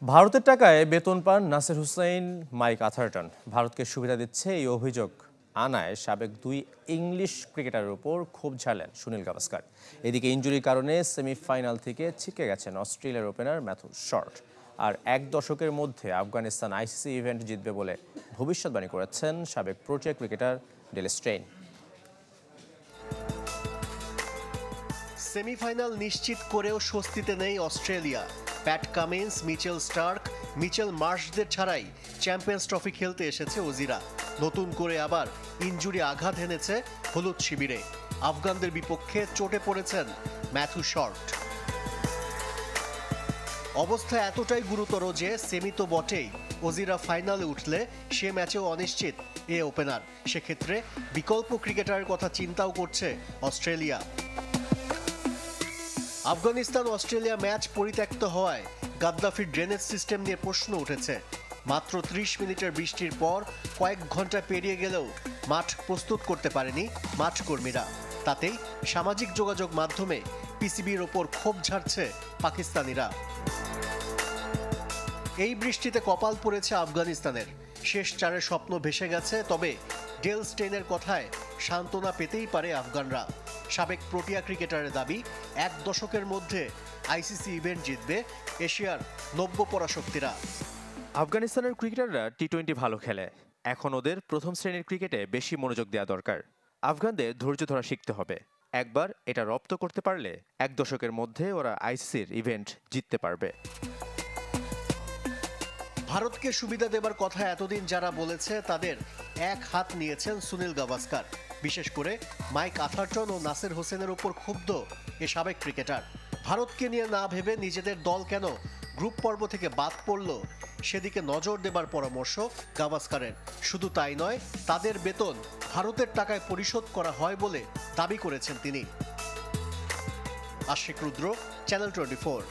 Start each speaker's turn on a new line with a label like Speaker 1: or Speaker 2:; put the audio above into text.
Speaker 1: ভারতের টাকায় বেতন পান নাসির হুসাইন মাইক আথারটন। ভারতকে সুবিধা দিচ্ছে এই অভিযোগ আনায় সাবেক দুই ইংলিশ ক্রিকেটারের উপর ক্ষোভ ঝাড়লেন সুনীল গাভাস্কার। এদিকে ইনজুরির কারণে সেমিফাইনাল থেকে ছিটকে গেছেন অস্ট্রেলিয়ার ওপেনার ম্যাথু শর্ট। আর এক দশকের মধ্যে আফগানিস্তান আইসিসি ইভেন্ট জিতবে বলে ভবিষ্যৎবাণী করেছেন সাবেক Protea cricketer Dale Steyn.
Speaker 2: Semifinal নিশ্চিত করেও স্বস্তিতে নেই Australia. Pat Cummins, Mitchell Starc, Mitchell মার্শদের ছাড়াই চ্যাম্পিয়ন্স ট্রফি খেলতে এসেছে অজিরা। নতুন করে আবার ইনজুরি আঘাত এনেছে হলুদ শিবিরে। আফগানদের বিপক্ষে চোটে পড়েছেন ম্যাথু শর্ট। অবস্থা এতটাই গুরুতর যে সেমি তো বটেই, অজিরা ফাইনালে উঠলে সে ম্যাচেও অনিশ্চিত এ ওপেনার। সেক্ষেত্রে বিকল্প ক্রিকেটারের কথা চিন্তাও করছে অস্ট্রেলিয়া। আফগানিস্তান অস্ট্রেলিয়া ম্যাচ পরিত্যক্ত হওয়ায় গাদ্দাফির ড্রেনেজ সিস্টেম নিয়ে প্রশ্ন উঠেছে। মাত্র 30 মিনিটের বৃষ্টির পর কয়েক ঘন্টা পেরিয়ে গেলেও মাঠ প্রস্তুত করতে পারেনি মাঠ কর্মীরা। তাতেই সামাজিক যোগাযোগ মাধ্যমে পিসিবির ওপর ক্ষোভ ঝাড়ছে পাকিস্তানিরা। এই বৃষ্টিতে কপাল পড়েছে আফগানিস্তানের। শেষ চারের স্বপ্ন ভেসে গেছে। তবে ডেল স্টেইনের কথায় সান্ত্বনা পেতেই পারে আফগানরা। সাবেক প্রোটিয়া ক্রিকেটারের দাবি, এক দশকের মধ্যে আইসিসি ইভেন্ট জিতবে এশিয়ার নব্য পরাশক্তিরা।
Speaker 1: আফগানিস্তানের ক্রিকেটাররা টি-20 ভালো খেলে। এখন ওদের প্রথম শ্রেণীর ক্রিকেটে বেশি মনোযোগ দেওয়া দরকার। আফগানদের ধৈর্য ধরা শিখতে হবে। একবার এটা রপ্ত করতে পারলে এক দশকের মধ্যে ওরা আইসিসির ইভেন্ট জিততে পারবে।
Speaker 2: ভারতকে সুবিধা দেবার কথা এতদিন যারা বলেছে তাদের এক হাত নিয়েছেন সুনীল গাভাস্কার। বিশেষ করে মাইক আথারটন ও নাসির হোসেনের উপর ক্ষুব্ধ এ সাবেক ক্রিকেটার। ভারতকে নিয়ে না ভেবে নিজেদের দল কেন গ্রুপ পর্ব থেকে বাদ পড়ল সেদিকে নজর দেবার পরামর্শ গাভাস্কারের। শুধু তাই নয়, তাদের বেতন ভারতের টাকায় পরিশোধ করা হয় বলে দাবি করেছেন তিনি। আশিক রুদ্র, চ্যানেল 24।